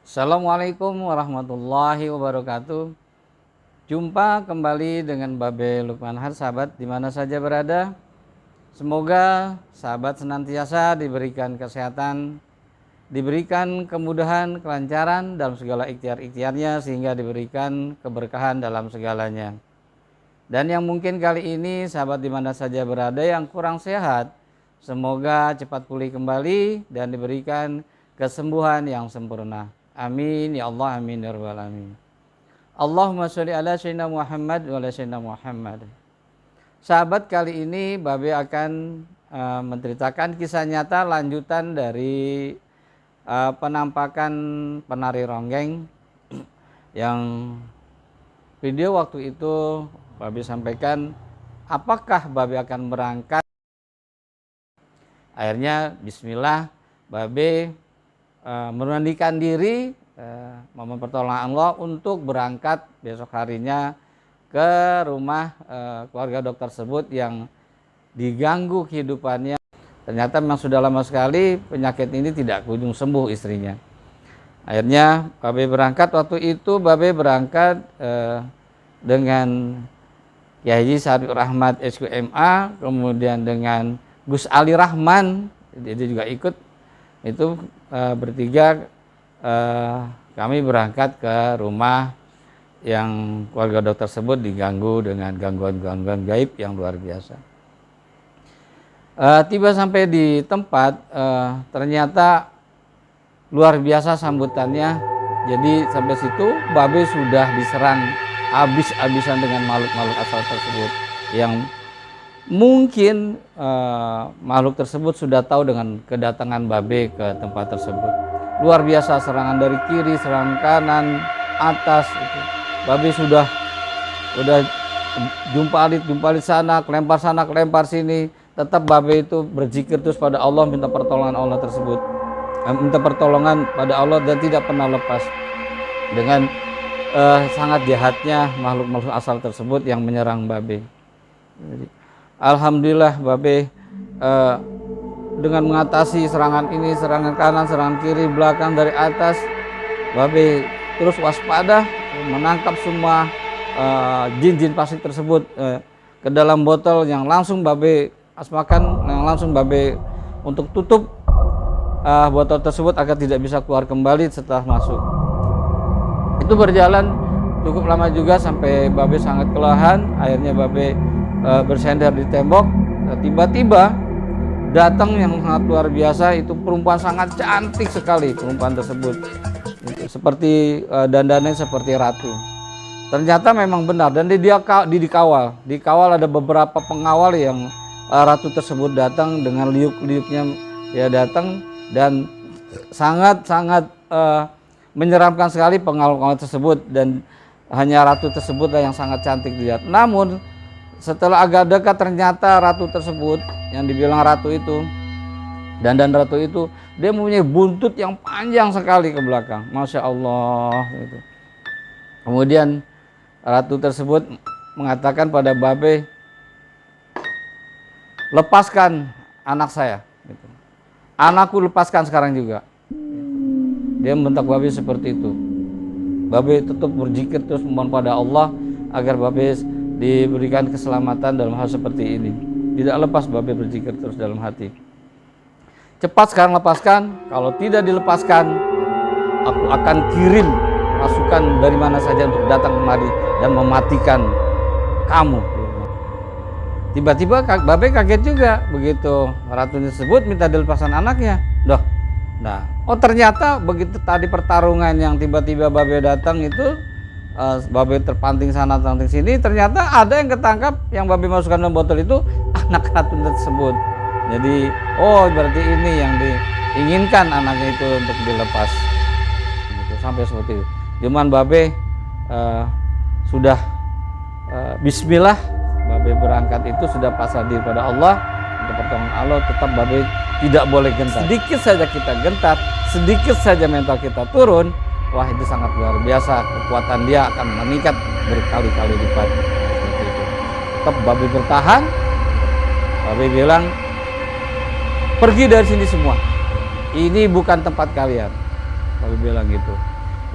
Assalamualaikum warahmatullahi wabarakatuh. Jumpa kembali dengan Babe Lukman Har, sahabat di mana saja berada. Semoga sahabat senantiasa diberikan kesehatan, diberikan kemudahan, kelancaran dalam segala ikhtiar-ikhtiarnya, sehingga diberikan keberkahan dalam segalanya. Dan yang mungkin kali ini sahabat di mana saja berada yang kurang sehat, semoga cepat pulih kembali dan diberikan kesembuhan yang sempurna. Amin ya Allah, amin ya rabbal alamin. Allahumma sholli ala sayyidina Muhammad wa ala sayyidina Muhammad. Sahabat, kali ini Babe akan menceritakan kisah nyata lanjutan dari penampakan penari ronggeng yang video waktu itu Babe sampaikan apakah Babe akan berangkat. Akhirnya bismillah Babe memandikan diri, memohon pertolongan Allah untuk berangkat besok harinya ke rumah keluarga dokter tersebut yang diganggu kehidupannya. Ternyata memang sudah lama sekali penyakit ini tidak kunjung sembuh istrinya. Akhirnya Babe berangkat. Waktu itu Babe berangkat dengan Kiai Haji Syarif Rahmat SQMA, kemudian dengan Gus Ali Rahman, dia juga ikut. Itu bertiga kami berangkat ke rumah yang keluarga dokter tersebut diganggu dengan gangguan-gangguan gaib yang luar biasa. Tiba sampai di tempat, ternyata luar biasa sambutannya. Jadi sampai situ Babe sudah diserang habis-habisan dengan makhluk-makhluk asal tersebut, yang mungkin makhluk tersebut sudah tahu dengan kedatangan Babe ke tempat tersebut. Luar biasa serangan dari kiri, serangan kanan, atas itu. Babe sudah jumpa alit sana, kelempar sini. Tetap Babe itu berzikir terus pada Allah, minta pertolongan Allah tersebut. Minta pertolongan pada Allah dan tidak pernah lepas dengan sangat jahatnya makhluk-makhluk asal tersebut yang menyerang Babe. Jadi, alhamdulillah Babe dengan mengatasi serangan ini, serangan kanan, serangan kiri, belakang, dari atas, Babe terus waspada, menangkap semua jin-jin fasik tersebut ke dalam botol yang langsung Babe asmakan, yang langsung Babe untuk tutup botol tersebut agar tidak bisa keluar kembali setelah masuk. Itu berjalan cukup lama juga sampai Babe sangat kelelahan. Akhirnya Babe bersender di tembok. Tiba-tiba datang yang sangat luar biasa, itu perempuan sangat cantik sekali. Perempuan tersebut seperti dandannya seperti ratu. Ternyata memang benar, dan dikawal ada beberapa pengawal yang ratu tersebut datang dengan liuk-liuknya. Dia datang dan sangat menyeramkan sekali pengawal tersebut, dan hanya ratu tersebutlah yang sangat cantik dilihat. Namun setelah agak dekat, ternyata ratu tersebut yang dibilang ratu itu, dandan ratu itu, dia mempunyai buntut yang panjang sekali ke belakang. Masya Allah gitu. Kemudian ratu tersebut mengatakan pada Babe, lepaskan anak saya gitu. Anakku lepaskan sekarang juga. Dia membentak Babe seperti itu. Babe tetap berzikir terus memohon pada Allah agar Babe diberikan keselamatan dalam hal seperti ini. Tidak lepas Babe berzikir terus dalam hati. Cepat sekarang lepaskan, kalau tidak dilepaskan aku akan kirim pasukan dari mana saja untuk datang kemari dan mematikan kamu. Tiba-tiba Babe kaget juga begitu ratu tersebut minta dilepaskan anaknya. Nah, ternyata begitu tadi pertarungan yang tiba-tiba Babe datang itu, Babe terpanting sana terpanting sini, ternyata ada yang ketangkap yang Babe masukkan dalam botol itu anak ratu tersebut. Jadi berarti ini yang diinginkan anaknya itu untuk dilepas gitu, sampai seperti itu. Cuman Babe sudah bismillah, Babe berangkat itu sudah pasrah diri pada Allah, untuk pertolongan Allah. Tetap Babe tidak boleh gentar. Sedikit saja kita gentar, sedikit saja mental kita turun, wah itu sangat luar biasa, kekuatan dia akan meningkat berkali-kali lipat. Tetap Babe bertahan. Babe bilang, pergi dari sini semua, ini bukan tempat kalian. Babe bilang gitu.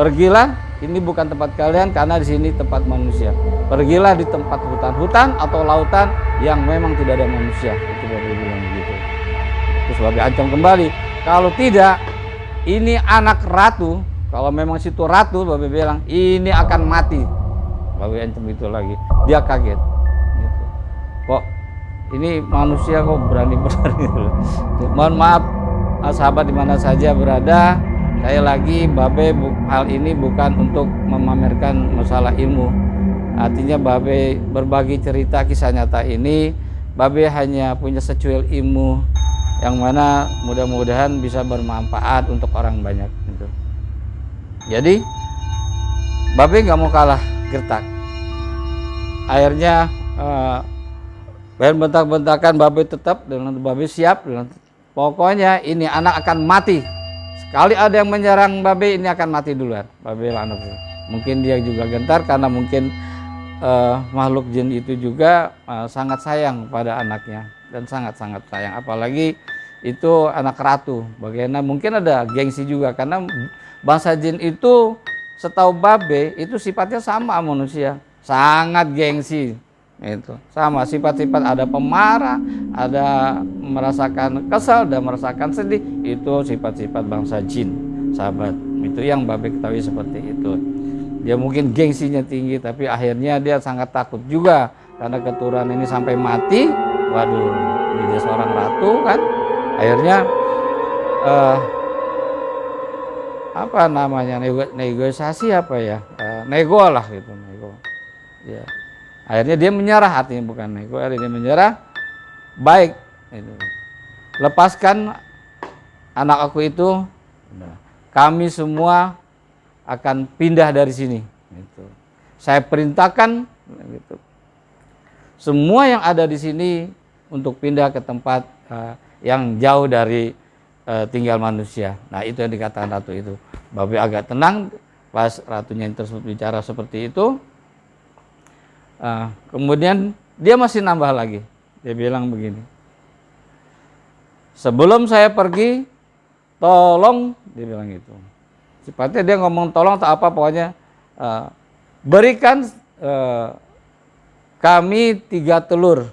pergilah, ini bukan tempat kalian karena di sini tempat manusia. Pergilah di tempat hutan-hutan atau lautan yang memang tidak ada manusia. Itu Babe bilang begitu. Terus Babe ancam kembali, kalau tidak, ini anak ratu. Kalau memang situ ratu, Babe bilang ini akan mati. Babe ancam itu lagi. Dia kaget. Gitu. Kok ini manusia kok berani-berani? Mohon maaf, sahabat di mana saja berada. Saya lagi, Babe hal ini bukan untuk memamerkan masalah ilmu. Artinya Babe berbagi cerita kisah nyata ini, Babe hanya punya secuil ilmu yang mana mudah-mudahan bisa bermanfaat untuk orang banyak. Gitu. Jadi Babe nggak mau kalah gertak. Akhirnya bentak-bentakan, Babe tetap dengan Babe siap. Pokoknya ini anak akan mati. Sekali ada yang menyerang Babe, ini akan mati duluan. Babe bilang, mungkin dia juga gentar karena mungkin makhluk jin itu juga sangat sayang pada anaknya dan sangat-sangat sayang. Apalagi itu anak ratu. Bagaimana mungkin ada gengsi juga karena bangsa jin itu setahu Babe itu sifatnya sama manusia, sangat gengsi. Itu sama sifat-sifat, ada pemarah, ada merasakan kesal dan merasakan sedih, itu sifat-sifat bangsa jin, sahabat. Itu yang Babe ketahui seperti itu. Dia mungkin gengsinya tinggi, tapi akhirnya dia sangat takut juga karena keturunan ini sampai mati. Waduh, dia seorang ratu kan. Akhirnya apa namanya, negosiasi apa ya, nego lah gitu, nego. Ya. Akhirnya dia menyerah, artinya bukan nego, akhirnya dia menyerah. Baik, itu. Lepaskan anak aku itu, kami semua akan pindah dari sini. Gitu. Saya perintahkan gitu, semua yang ada di sini untuk pindah ke tempat yang jauh dari tinggal manusia. Nah itu yang dikatakan ratu itu. Babe agak tenang pas ratunya yang tersebut bicara seperti itu. Kemudian dia masih nambah lagi. Dia bilang begini, sebelum saya pergi, tolong, dia bilang gitu. Sifatnya dia ngomong tolong atau apa, pokoknya berikan kami 3 telur,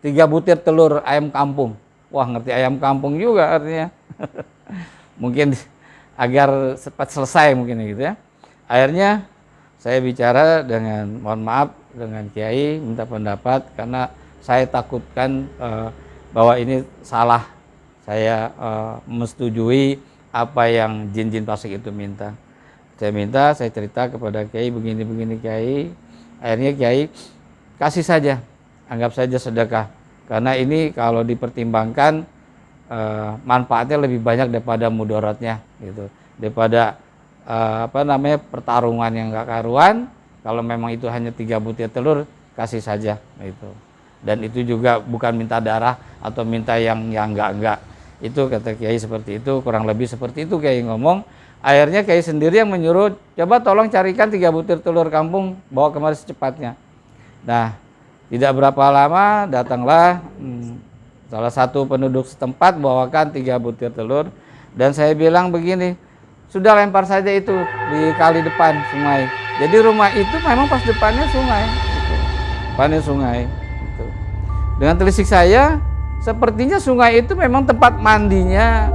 3 butir telur ayam kampung. Wah, ngerti ayam kampung juga artinya. Mungkin agar cepat selesai mungkin gitu ya. Akhirnya saya bicara dengan, mohon maaf, dengan Kiai, minta pendapat karena saya takutkan bahwa ini salah. Saya menyetujui apa yang jin-jin fasik itu minta. Saya cerita kepada Kiai begini-begini Kiai. Akhirnya Kiai kasih saja, anggap saja sedekah. Karena ini kalau dipertimbangkan manfaatnya lebih banyak daripada mudaratnya gitu. Daripada pertarungan yang gak karuan. Kalau memang itu hanya 3 butir telur, kasih saja gitu. Dan itu juga bukan minta darah atau minta yang enggak. Itu kata Kiai seperti itu, kurang lebih seperti itu Kiai ngomong. Akhirnya Kiai sendiri yang menyuruh, coba tolong carikan 3 butir telur kampung, bawa kemari secepatnya. Nah, tidak berapa lama datanglah salah satu penduduk setempat bawakan 3 butir telur. Dan saya bilang begini, sudah lempar saja itu di kali depan sungai. Jadi rumah itu memang pas depannya sungai, gitu. Depannya sungai. Gitu. Dengan telisik saya, sepertinya sungai itu memang tempat mandinya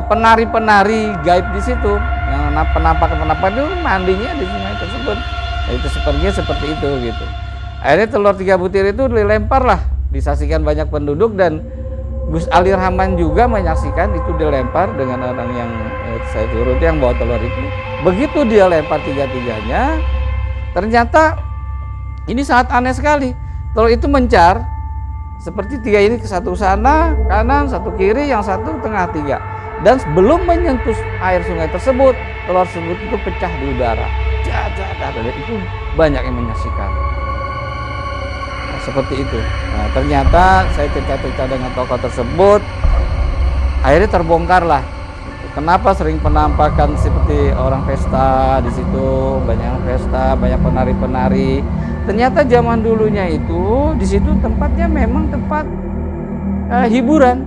penari-penari gaib di situ. Yang penampakan itu mandinya di sungai tersebut. Nah, itu sepertinya seperti itu gitu. Akhirnya telur 3 butir itu dilempar lah, disaksikan banyak penduduk dan Gus Ali Rahman juga menyaksikan itu dilempar dengan orang yang saya turut yang bawa telur itu. Begitu dia lempar 3-3-nya, ternyata ini sangat aneh sekali. Telur itu mencar seperti 3 ini, ke satu sana, kanan, satu kiri, yang satu tengah 3. Dan belum menyentuh air sungai tersebut, telur tersebut itu pecah di udara. Dan itu banyak yang menyaksikan. Nah, seperti itu. Nah, ternyata saya cerita-cerita dengan tokoh tersebut, akhirnya terbongkar lah. Kenapa sering penampakan seperti orang pesta di situ, banyak pesta, banyak penari-penari. Ternyata zaman dulunya itu di situ tempatnya memang tempat hiburan.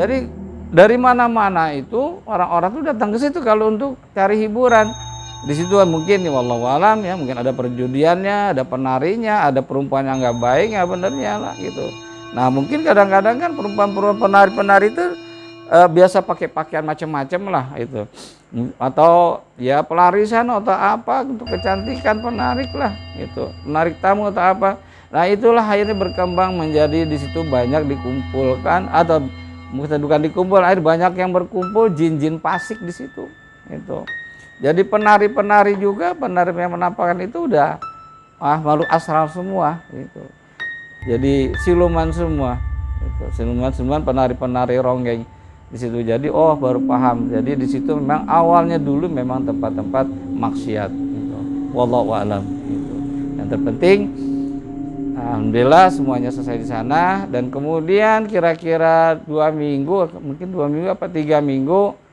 Jadi dari mana-mana itu orang-orang tuh datang ke situ kalau untuk cari hiburan. di situ mungkin ya wallahu alam ya, mungkin ada perjudiannya, ada penarinya, ada perempuan yang nggak baik nggak benernya lah gitu. Nah mungkin kadang-kadang kan perempuan-perempuan penari-penari itu biasa pakai pakaian macam-macam lah itu, atau ya pelarisan atau apa untuk kecantikan penarik lah gitu, menarik tamu atau apa. Nah itulah akhirnya berkembang menjadi di situ banyak dikumpulkan, atau bukan dikumpul, akhirnya banyak yang berkumpul jin-jin fasik di situ itu. Jadi penari-penari juga, penari yang menampakkan itu udah makhluk astral semua gitu. Jadi siluman semua gitu. Siluman penari-penari ronggeng di situ. Jadi baru paham. Jadi di situ memang awalnya dulu memang tempat-tempat maksiat gitu. Wallahu a'lam gitu. Yang terpenting alhamdulillah semuanya selesai di sana, dan kemudian kira-kira 2 minggu, mungkin 2 minggu apa 3 minggu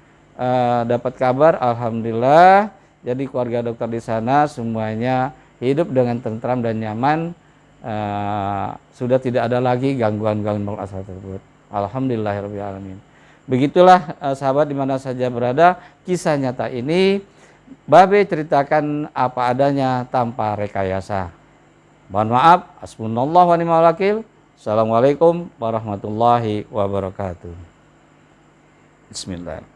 dapat kabar alhamdulillah, jadi keluarga dokter di sana semuanya hidup dengan tentram dan nyaman, sudah tidak ada lagi gangguan-gangguan makhluk astral tersebut. Alhamdulillahirabbil alamin. Begitulah sahabat di mana saja berada, kisah nyata ini Babe ceritakan apa adanya tanpa rekayasa. Mohon maaf, hasbunallahu wa ni'mal wakil. Assalamualaikum warahmatullahi wabarakatuh. Bismillah.